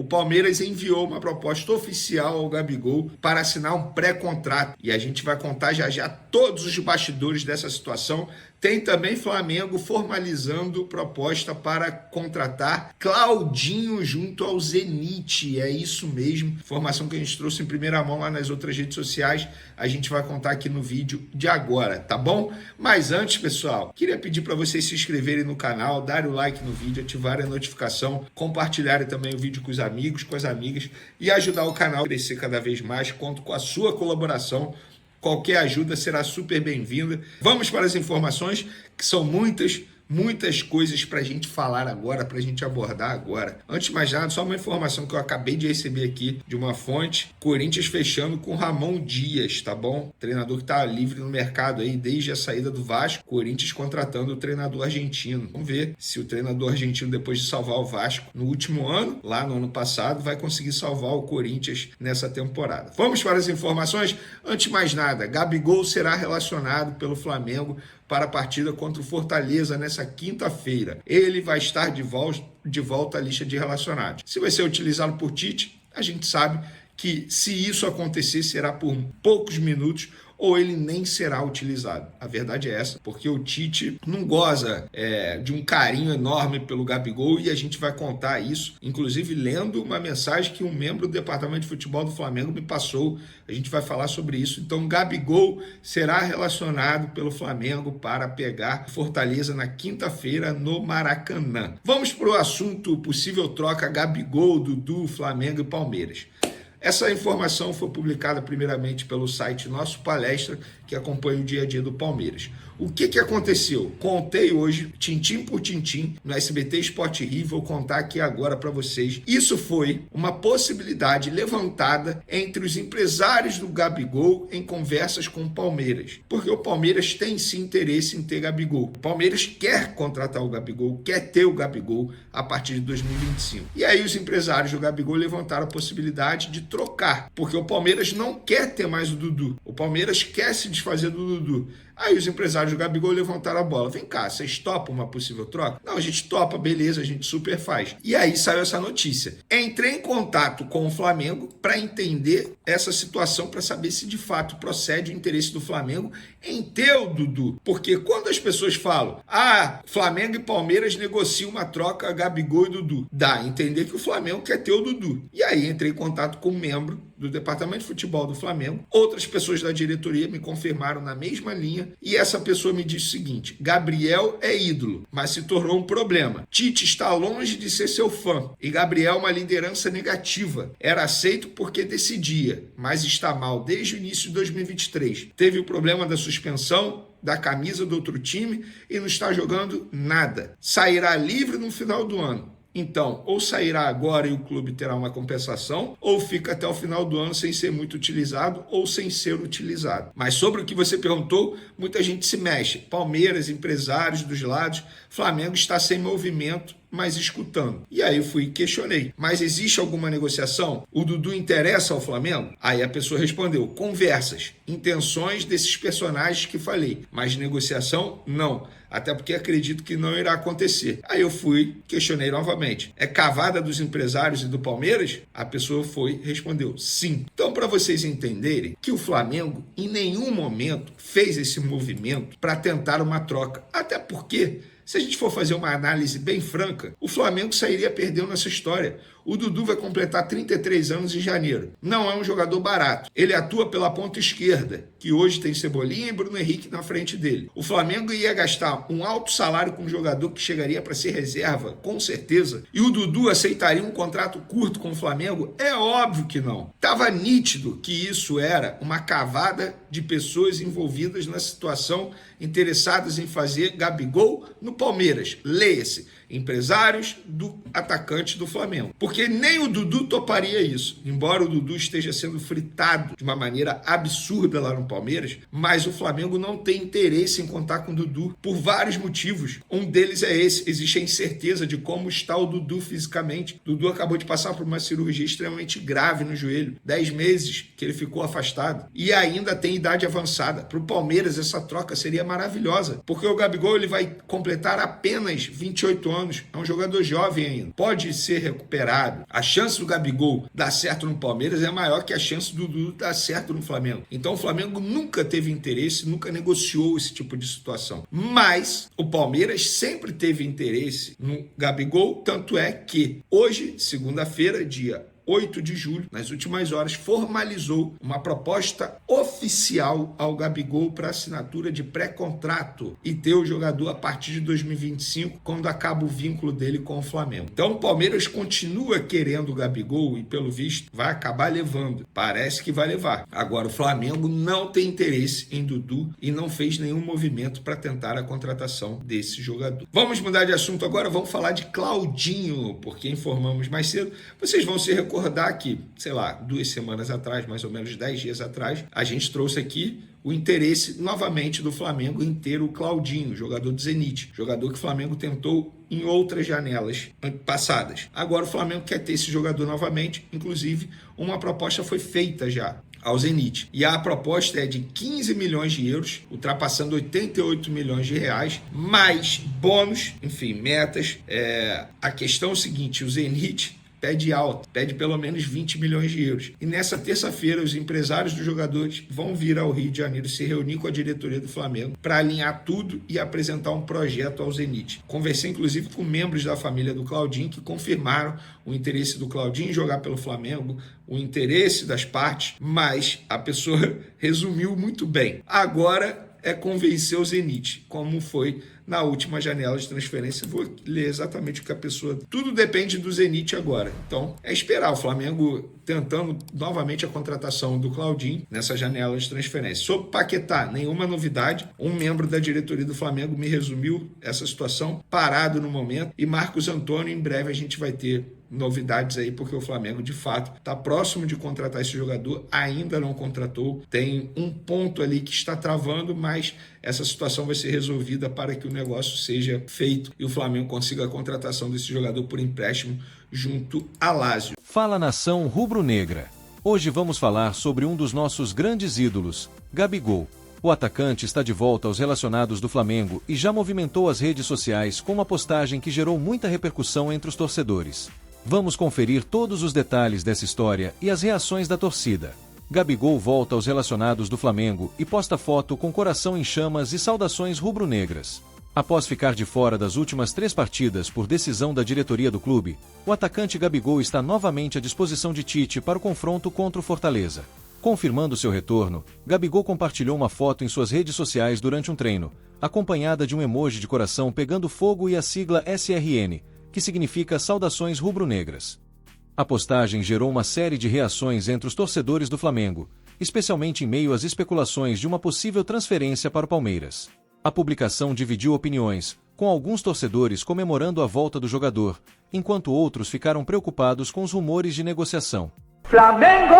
Palmeiras enviou uma proposta oficial ao Gabigol para assinar um pré-contrato. E a gente vai contar já já todos os bastidores dessa situação. Tem também Flamengo formalizando proposta para contratar Claudinho junto ao Zenit. É isso mesmo. Informação que a gente trouxe em primeira mão lá nas outras redes sociais. A gente vai contar aqui no vídeo de agora, tá bom? Mas antes, pessoal, queria pedir para vocês se inscreverem no canal, darem o like no vídeo, ativarem a notificação, compartilharem também o vídeo com os amigos, com as amigas e ajudar o canal a crescer cada vez mais. Conto com a sua colaboração. Qualquer ajuda será super bem-vinda. Vamos para as informações, que são muitas coisas para a gente falar agora, para a gente abordar agora. Antes de mais nada, só uma informação que eu acabei de receber aqui de uma fonte. Corinthians fechando com Ramon Dias, tá bom? Treinador que está livre no mercado aí desde a saída do Vasco. Corinthians contratando o treinador argentino. Vamos ver se o treinador argentino, depois de salvar o Vasco no último ano, lá no ano passado, vai conseguir salvar o Corinthians nessa temporada. Vamos para as informações? Antes de mais nada, Gabigol será relacionado pelo Flamengo para a partida contra o Fortaleza nessa quinta-feira. Ele vai estar de volta à lista de relacionados. Se vai ser utilizado por Tite, a gente sabe que se isso acontecer será por poucos minutos ou ele nem será utilizado. A verdade é essa, porque o Tite não goza de um carinho enorme pelo Gabigol e a gente vai contar isso, inclusive lendo uma mensagem que um membro do departamento de futebol do Flamengo me passou. A gente vai falar sobre isso. Então, Gabigol será relacionado pelo Flamengo para pegar Fortaleza na quinta-feira no Maracanã. Vamos para o assunto possível troca Gabigol, Dudu, Flamengo e Palmeiras. Essa informação foi publicada primeiramente pelo site Nosso Palestra, que acompanha o dia a dia do Palmeiras. O que aconteceu? Contei hoje, tintim por tintim, no SBT Sport Rio, vou contar aqui agora para vocês. Isso foi uma possibilidade levantada entre os empresários do Gabigol em conversas com o Palmeiras. Porque o Palmeiras tem sim interesse em ter Gabigol. O Palmeiras quer contratar o Gabigol, quer ter o Gabigol a partir de 2025. E aí os empresários do Gabigol levantaram a possibilidade de trocar, porque o Palmeiras não quer ter mais o Dudu. O Palmeiras quer se desfazer do Dudu. Aí os empresários do Gabigol levantaram a bola. Vem cá, vocês topam uma possível troca? Não, a gente topa, beleza, a gente super faz. E aí saiu essa notícia. Entrei em contato com o Flamengo para entender essa situação, para saber se de fato procede o interesse do Flamengo em ter o Dudu. Porque quando as pessoas falam, Flamengo e Palmeiras negociam uma troca Gabigol e Dudu, dá a entender que o Flamengo quer ter o Dudu. E aí entrei em contato com um membro do departamento de futebol do Flamengo. Outras pessoas da diretoria me confirmaram na mesma linha e essa pessoa me disse o seguinte: Gabriel é ídolo, mas se tornou um problema. Tite está longe de ser seu fã e Gabriel é uma liderança negativa. Era aceito porque decidia, mas está mal desde o início de 2023. Teve o problema da suspensão da camisa do outro time e não está jogando nada. Sairá livre no final do ano. Então, ou sairá agora e o clube terá uma compensação, ou fica até o final do ano sem ser muito utilizado ou sem ser utilizado. Mas sobre o que você perguntou, muita gente se mexe. Palmeiras, empresários dos lados, Flamengo está sem movimento, mas escutando. E aí eu fui e questionei. Mas existe alguma negociação? O Dudu interessa ao Flamengo? Aí a pessoa respondeu: conversas, intenções desses personagens que falei, mas negociação não. Até porque acredito que não irá acontecer. Aí eu fui, questionei novamente. É cavada dos empresários e do Palmeiras? A pessoa respondeu sim. Então, para vocês entenderem que o Flamengo em nenhum momento fez esse movimento para tentar uma troca. Até porque, se a gente for fazer uma análise bem franca, o Flamengo sairia perdendo nessa história. O Dudu vai completar 33 anos em janeiro. Não é um jogador barato. Ele atua pela ponta esquerda, que hoje tem Cebolinha e Bruno Henrique na frente dele. O Flamengo ia gastar um alto salário com um jogador que chegaria para ser reserva, com certeza. E o Dudu aceitaria um contrato curto com o Flamengo? É óbvio que não. Estava nítido que isso era uma cavada de pessoas envolvidas na situação, interessadas em fazer Gabigol no Palmeiras. Leia-se: empresários do atacante do Flamengo. Porque nem o Dudu toparia isso. Embora o Dudu esteja sendo fritado de uma maneira absurda lá no Palmeiras, mas o Flamengo não tem interesse em contar com o Dudu por vários motivos. Um deles é esse: existe a incerteza de como está o Dudu fisicamente. O Dudu acabou de passar por uma cirurgia extremamente grave no joelho. 10 meses que ele ficou afastado. E ainda tem idade avançada. Para o Palmeiras, essa troca seria maravilhosa. Porque o Gabigol ele vai completar apenas 28 anos anos, é um jogador jovem ainda, pode ser recuperado. A chance do Gabigol dar certo no Palmeiras é maior que a chance do Dudu dar certo no Flamengo. Então o Flamengo nunca teve interesse, nunca negociou esse tipo de situação. Mas o Palmeiras sempre teve interesse no Gabigol, tanto é que hoje, segunda-feira, dia 8 de julho, nas últimas horas, formalizou uma proposta oficial ao Gabigol para assinatura de pré-contrato e ter o jogador a partir de 2025, quando acaba o vínculo dele com o Flamengo. Então o Palmeiras continua querendo o Gabigol e, pelo visto, vai acabar levando. Parece que vai levar. Agora, o Flamengo não tem interesse em Dudu e não fez nenhum movimento para tentar a contratação desse jogador. Vamos mudar de assunto agora, vamos falar de Claudinho, porque informamos mais cedo. Vocês vão se recordar que, sei lá, 2 semanas atrás, mais ou menos 10 dias atrás, a gente trouxe aqui o interesse novamente do Flamengo em ter o Claudinho, jogador do Zenit, jogador que o Flamengo tentou em outras janelas passadas. Agora o Flamengo quer ter esse jogador novamente, inclusive uma proposta foi feita já ao Zenit. E a proposta é de 15 milhões de euros, ultrapassando 88 milhões de reais, mais bônus, enfim, metas. A questão é o seguinte, o Zenit pede alto, pede pelo menos 20 milhões de euros. E nessa terça-feira, os empresários dos jogadores vão vir ao Rio de Janeiro se reunir com a diretoria do Flamengo para alinhar tudo e apresentar um projeto ao Zenit. Conversei, inclusive, com membros da família do Claudinho que confirmaram o interesse do Claudinho em jogar pelo Flamengo, o interesse das partes, mas a pessoa resumiu muito bem. Agora é convencer o Zenit, como foi na última janela de transferência. Vou ler exatamente o que a pessoa... Tudo depende do Zenit agora. Então, é esperar o Flamengo tentando novamente a contratação do Claudinho nessa janela de transferência. Sobre Paquetá, nenhuma novidade. Um membro da diretoria do Flamengo me resumiu essa situação, parado no momento. E Marcos Antônio, em breve a gente vai ter novidades aí, porque o Flamengo, de fato, está próximo de contratar esse jogador, ainda não contratou, tem um ponto ali que está travando, mas essa situação vai ser resolvida para que o negócio seja feito e o Flamengo consiga a contratação desse jogador por empréstimo junto à Lazio. Fala, nação rubro-negra. Hoje vamos falar sobre um dos nossos grandes ídolos, Gabigol. O atacante está de volta aos relacionados do Flamengo e já movimentou as redes sociais com uma postagem que gerou muita repercussão entre os torcedores. Vamos conferir todos os detalhes dessa história e as reações da torcida. Gabigol volta aos relacionados do Flamengo e posta foto com coração em chamas e saudações rubro-negras. Após ficar de fora das últimas 3 partidas por decisão da diretoria do clube, o atacante Gabigol está novamente à disposição de Tite para o confronto contra o Fortaleza. Confirmando seu retorno, Gabigol compartilhou uma foto em suas redes sociais durante um treino, acompanhada de um emoji de coração pegando fogo e a sigla SRN, que significa Saudações Rubro-Negras. A postagem gerou uma série de reações entre os torcedores do Flamengo, especialmente em meio às especulações de uma possível transferência para o Palmeiras. A publicação dividiu opiniões, com alguns torcedores comemorando a volta do jogador, enquanto outros ficaram preocupados com os rumores de negociação. Flamengo!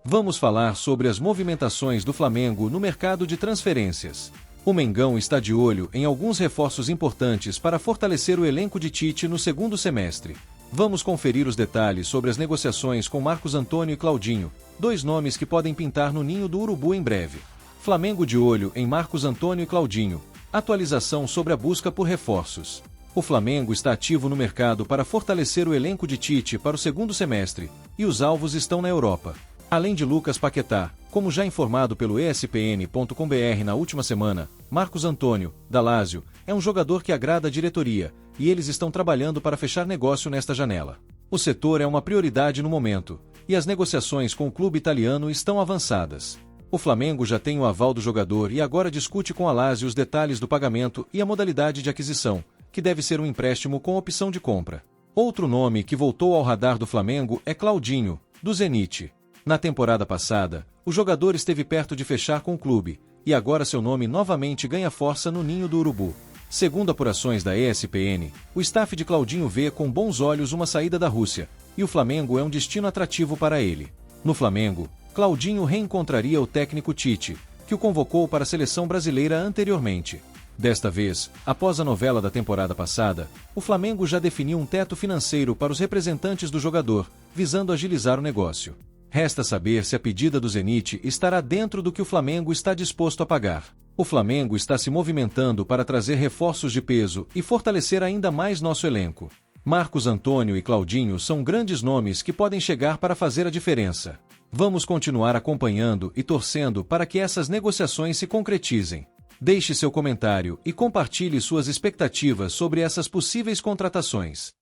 Vamos falar sobre as movimentações do Flamengo no mercado de transferências. O Mengão está de olho em alguns reforços importantes para fortalecer o elenco de Tite no segundo semestre. Vamos conferir os detalhes sobre as negociações com Marcos Antônio e Claudinho, 2 nomes que podem pintar no ninho do urubu em breve. Flamengo de olho em Marcos Antônio e Claudinho. Atualização sobre a busca por reforços. O Flamengo está ativo no mercado para fortalecer o elenco de Tite para o segundo semestre, e os alvos estão na Europa. Além de Lucas Paquetá, como já informado pelo ESPN.com.br na última semana, Marcos Antônio, da Lazio, é um jogador que agrada a diretoria, e eles estão trabalhando para fechar negócio nesta janela. O setor é uma prioridade no momento, e as negociações com o clube italiano estão avançadas. O Flamengo já tem o aval do jogador e agora discute com a Lazio os detalhes do pagamento e a modalidade de aquisição, que deve ser um empréstimo com opção de compra. Outro nome que voltou ao radar do Flamengo é Claudinho, do Zenit. Na temporada passada, o jogador esteve perto de fechar com o clube, e agora seu nome novamente ganha força no ninho do urubu. Segundo apurações da ESPN, o staff de Claudinho vê com bons olhos uma saída da Rússia, e o Flamengo é um destino atrativo para ele. No Flamengo, Claudinho reencontraria o técnico Tite, que o convocou para a seleção brasileira anteriormente. Desta vez, após a novela da temporada passada, o Flamengo já definiu um teto financeiro para os representantes do jogador, visando agilizar o negócio. Resta saber se a pedida do Zenit estará dentro do que o Flamengo está disposto a pagar. O Flamengo está se movimentando para trazer reforços de peso e fortalecer ainda mais nosso elenco. Marcos Antônio e Claudinho são grandes nomes que podem chegar para fazer a diferença. Vamos continuar acompanhando e torcendo para que essas negociações se concretizem. Deixe seu comentário e compartilhe suas expectativas sobre essas possíveis contratações.